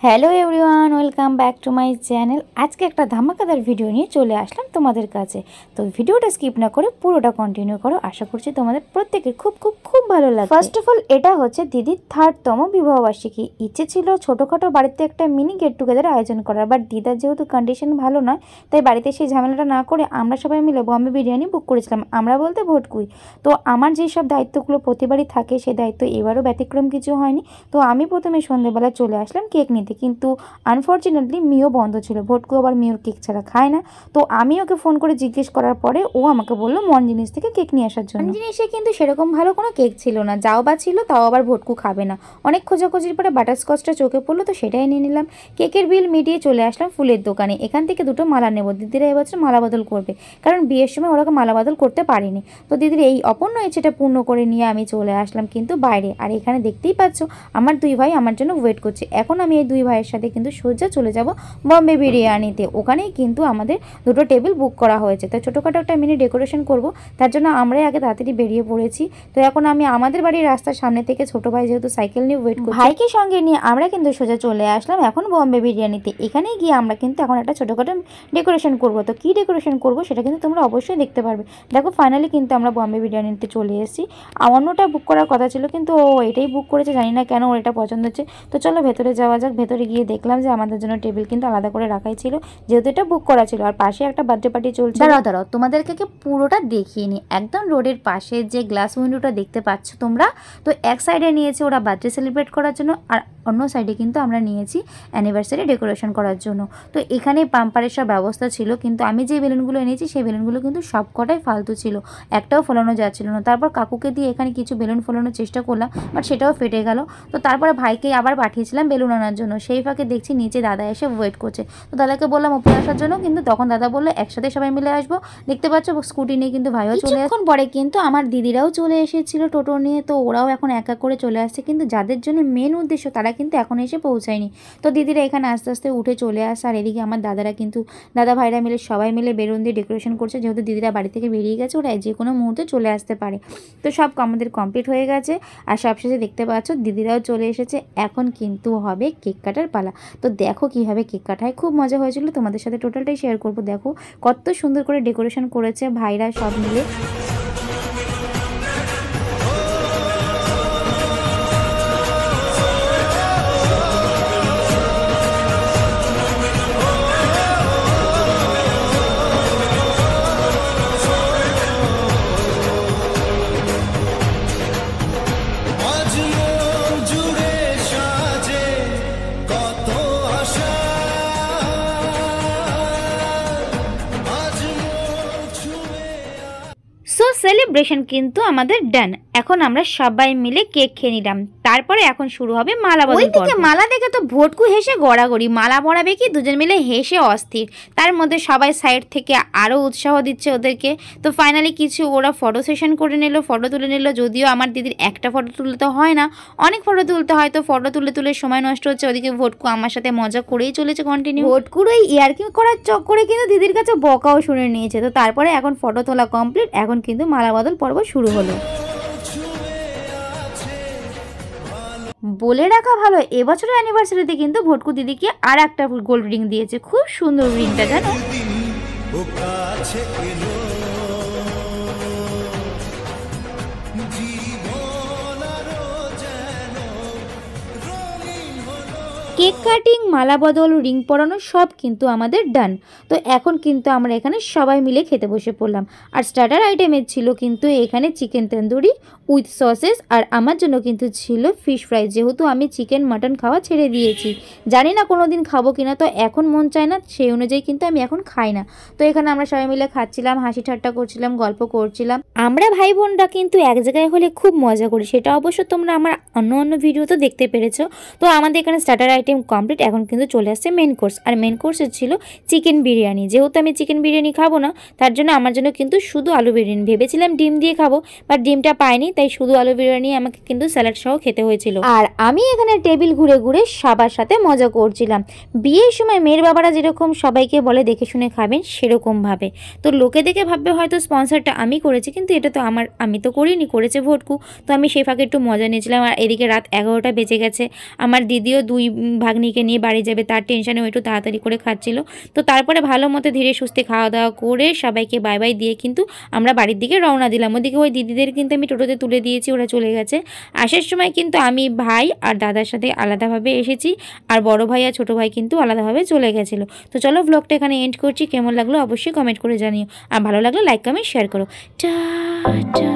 Hello everyone, welcome back to my channel. আজকে একটা ধামাকাদার video নিয়ে চলে আসলাম তোমাদের কাছে। তো ভিডিওটা স্কিপ না করে পুরোটা কন্টিনিউ করো, আশা করছি তোমাদের প্রত্যেকের খুব খুব খুব ভালো লাগবে। ফার্স্ট অফ অল, এটা হচ্ছে দিদির 3rd-তম বিবাহবার্ষিকী। ইচ্ছে ছিল ছোটোখাটো বাড়িতে একটা মিনি গেট টুগেদার আয়োজন করার, বাট দিদার যেহেতু কন্ডিশন ভালো নয়, তাই বাড়িতে সেই ঝামেলাটা না করে আমরা সবাই মিলে বম্বে বিরিয়ানি বুক করেছিলাম। আমরা বলতে ভটকুই। তো আমার যেসব দায়িত্বগুলো প্রতিবারই থাকে, সেই দায়িত্ব এবারও ব্যতিক্রম কিছু হয়নি। তো আমি প্রথমে সন্ধ্যেবেলা চলে আসলাম কেক নিতে, কিন্তু আনফর্চুনেটলি মিও বন্ধ ছিল। ভটকু আবার মিওর কেক ছাড়া খায় না। তো আমি ওকে ফোন করে জিজ্ঞেস করার পরে ও আমাকে বললো মন জিনিস থেকে কেক নিয়ে আসার জন্য। জিনিসে কিন্তু সেরকম ভালো কোনো কেক ছিল না, যাও বা ছিল তাও আবার ভটকু খাবে না। অনেক খোঁজাখুঁজির পরে বাটারস্কচটা চোখে পড়লো, তো সেটাই নিয়ে নিলাম। কেকের বিল মিটিয়ে চলে আসলাম ফুলের দোকানে। এখান থেকে দুটো মালা নেব, দিদিরা এবছর মালা বদল করবে, কারণ বিয়ের সময় ওরা মালা বদল করতে পারেনি। তো দিদির এই অপূর্ণ ইচ্ছেটা পূর্ণ করে নিয়ে আমি চলে আসলাম কিন্তু বাইরে। আর এখানে দেখতেই পাচ্ছ আমার দুই ভাই আমার জন্য ওয়েট করছে। এখন আমি এই দুই ভাইয়ের সাথে কিন্তু সোজা চলে যাব বম্বে বিরিয়ানিতে। ওখানেই কিন্তু আমাদের দুটো টেবিল বুক করা হয়েছে। তো ছোটোখাটো একটা মিনি ডেকোরেশন করব, তার জন্য আমরাই আগে তাড়াতাড়ি বেরিয়ে পড়েছি। তো এখন আমি আমাদের বাড়ির রাস্তার সামনে থেকে ছোটো ভাই যেহেতু সাইকেল নিয়ে ওয়েট করছি, ভাইকে সঙ্গে নিয়ে আমরা কিন্তু সোজা চলে আসলাম এখন বম্বে বিরিয়ানিতে। এখানেই গিয়ে আমরা কিন্তু এখন একটা ছোটোখাটো ডেকোরেশন করব। তো কী ডেকোরেশন করব সেটা কিন্তু তোমরা অবশ্যই দেখতে পারবে। দেখো ফাইনালি কিন্তু আমরা বম্বে বিরিয়ানিতে চলে এসেছি। অন্যটা বুক করার কথা ছিল, কিন্তু ও এটাই বুক করেছে, জানি না কেন ওর এটা পছন্দ হচ্ছে। তো চলো ভেতরে যাওয়া যাক। ভেতরে গিয়ে দেখলাম যে আমাদের জন্য টেবিল কিন্তু আলাদা করে রাখাই ছিল, যেহেতু এটা বুক করা ছিল। আর পাশে একটা বার্থডে পার্টি চলছে। দাঁড়াও তোমাদেরকে পুরোটা দেখিয়ে নি। একদম রোডের পাশে যে গ্লাস উইন্ডোটা দেখতে পাচ্ছ তোমরা, তো এক সাইডে নিয়েছে ওরা বার্থডে সেলিব্রেট করার জন্য, আর অন্য সাইডে কিন্তু আমরা নিয়েছি অ্যানিভার্সারি ডেকোরেশন করার জন্য। তো এখানে পাম্পারের সব ব্যবস্থা ছিল, কিন্তু আমি যে বেলুনগুলো এনেছি সেই বেলুনগুলো কিন্তু সব কটাই ফালতু ছিল, একটাও ফোলানো যাচ্ছিল না। তারপর কাকুকে দিয়ে এখানে কিছু বেলুন ফোলানোর চেষ্টা করলাম, বাট সেটাও ফেটে গেল। তো তারপরে ভাইকে আবার পাঠিয়েছিলাম বেলুন আনার জন্য। সেই ফাঁকে দেখছি নিচে দাদা এসে ওয়েট করছে। তো দাদাকে বললাম উপরে আসার জন্য, কিন্তু তখন দাদা বললো একসাথে সবাই মিলে আসবো। দেখতে পাচ্ছ স্কুটি নিয়ে কিন্তু ভাইও চলে আসে। কিছুক্ষণ পরে কিন্তু আমার দিদিরাও চলে এসেছিল টোটো নিয়ে। তো ওরাও এখন এক এক করে চলে আসছে, কিন্তু যাদের জন্য মেন উদ্দেশ্য তারা কিন্তু এখন এসে পৌঁছায়নি। তো দিদিরা এখানে আস্তে আস্তে উঠে চলে আসে। আর এদিকে আমার দাদারা কিন্তু দাদা ভাইরা মিলে সবাই মিলে বেলুন দিয়ে ডেকোরেশন করছে, যেহেতু দিদিরা বাড়ি থেকে বেরিয়ে গেছে, ওরা যে কোনো মুহূর্তে চলে আসতে পারে। তো সব আমাদের কমপ্লিট হয়ে গেছে। আর সবশেষে দেখতে পাচ্ছ দিদিরাও চলে এসেছে। এখন কিন্তু হবে কেক কাটার পালা। তো দেখো কীভাবে কেক কাটায়, খুব মজা হয়েছিল। তোমাদের সাথে টোটালটাই শেয়ার করবো। দেখো কত সুন্দর করে ডেকোরেশন করেছে ভাইরা সব মিলে। সো সেলিব্রেশন কিন্তু আমাদের ডান। এখন আমরা সবাই মিলে কেক খেয়ে নিলাম। তারপরে এখন শুরু হবে মালা বদল। ওইদিকে মালা দেখে তো ভটকু হেসে গড়াগড়ি। মালা পরাবে কি, দুজন মিলে হেসে অস্থির। তার মধ্যে সবাই সাইড থেকে আরও উৎসাহ দিচ্ছে ওদেরকে। তো ফাইনালি কিছু ওরা ফটো সেশন করে নিল, ফটো তুলে নিল। যদিও আমার দিদির একটা ফটো তুলতে হয় না, অনেক ফটো তুলতে হয়। তো ফটো তুলে সময় নষ্ট হচ্ছে। ওদিকে ভটকু আমার সাথে মজা করেই চলেছে কন্টিনিউ। ভটকুর ওই ইয়ার্কি করার চক্করে কিন্তু দিদির কাছে বকাও শুনে নিয়েছে। তো তারপরে এখন ফটো তোলা কমপ্লিট, এখন কিন্তু মালা বদল পর্ব শুরু হলো। বলে রাখা ভালো, এবছরের অ্যানিভার্সারিতে কিন্তু ভটকু দিদিকে আর একটা গোল্ড রিং দিয়েছে। খুব সুন্দর রিংটা, জানো। কেক কাটিং, মালা বদল, রিং পরানো সব কিন্তু আমাদের ডান। তো এখন কিন্তু আমরা এখানে সবাই মিলে খেতে বসে পড়লাম। আর স্টার্টার আইটেমের ছিল কিন্তু এখানে চিকেন তন্দুরি উইথ সসেস, আর আমার জন্য কিন্তু ছিল ফিশ ফ্রাই, যেহেতু আমি চিকেন মাটন খাওয়া ছেড়ে দিয়েছি। জানি না কোনো দিন খাবো কিনা, তো এখন মন চায় না, সেই অনুযায়ী কিন্তু আমি এখন খাই না। তো এখানে আমরা সবাই মিলে খাচ্ছিলাম, হাসি ঠাট্টা করছিলাম, গল্প করছিলাম। আমরা ভাই বোনরা কিন্তু এক জায়গায় হলে খুব মজা করি, সেটা অবশ্য তোমরা আমার অন্য ভিডিও তো দেখতে পেরেছো। তো আমাদের এখানে স্টার্টার আইটেম একদম কমপ্লিট। এখন কিন্তু চলে আসছে মেন কোর্স, আর মেন কোর্সে ছিল চিকেন বিরিয়ানি। যেহেতু আমি চিকেন বিরিয়ানি খাবো না, তার জন্য আমার জন্য কিন্তু শুধু আলু বিরিয়ানি। ভেবেছিলাম ডিম দিয়ে খাবো, বাট ডিমটা পাইনি, তাই শুধু আলু বিরিয়ানি আমাকে কিন্তু স্যালাড সহ খেতে হয়েছিল। আর আমি এখানে টেবিল ঘুরে ঘুরে সবার সাথে মজা করছিলাম। বিয়ের সময় মেয়ের বাবারা যেরকম সবাইকে বলে দেখে শুনে খাবেন, সেরকমভাবে। তো লোকে দেখে ভাববে হয়তো স্পন্সরটা আমি করেছি, কিন্তু এটা তো আমি তো করিনি, করেছে ভটকু। তো আমি সেই ফাঁকে একটু মজা নিয়েছিলাম। আর এদিকে রাত 11টা বেজে গেছে। আমার দিদিও 2 ভাগ্নিকে নিয়ে বাড়ি যাবে, তার টেনশনে একটু তাড়াতাড়ি করে খাচ্ছিল। তো তারপরে ভালো মতো ধীরে সুস্থে খাওয়া দাওয়া করে সবাইকে বাই বাই দিয়ে কিন্তু আমরা বাড়ির দিকে রওনা দিলাম। ওদিকে ওই দিদিদের কিন্তু আমি টোটোতে তুলে দিয়েছি, ওরা চলে গেছে। আসার সময় কিন্তু আমি ভাই আর দাদার সাথে আলাদাভাবে এসেছি, আর বড় ভাই আর ছোটো ভাই কিন্তু আলাদাভাবে চলে গেছিলো। তো চলো ব্লগটা এখানে এন্ড করছি। কেমন লাগলো অবশ্যই কমেন্ট করে জানিও, আর ভালো লাগলে লাইক কমেন্ট শেয়ার করো। টাটা।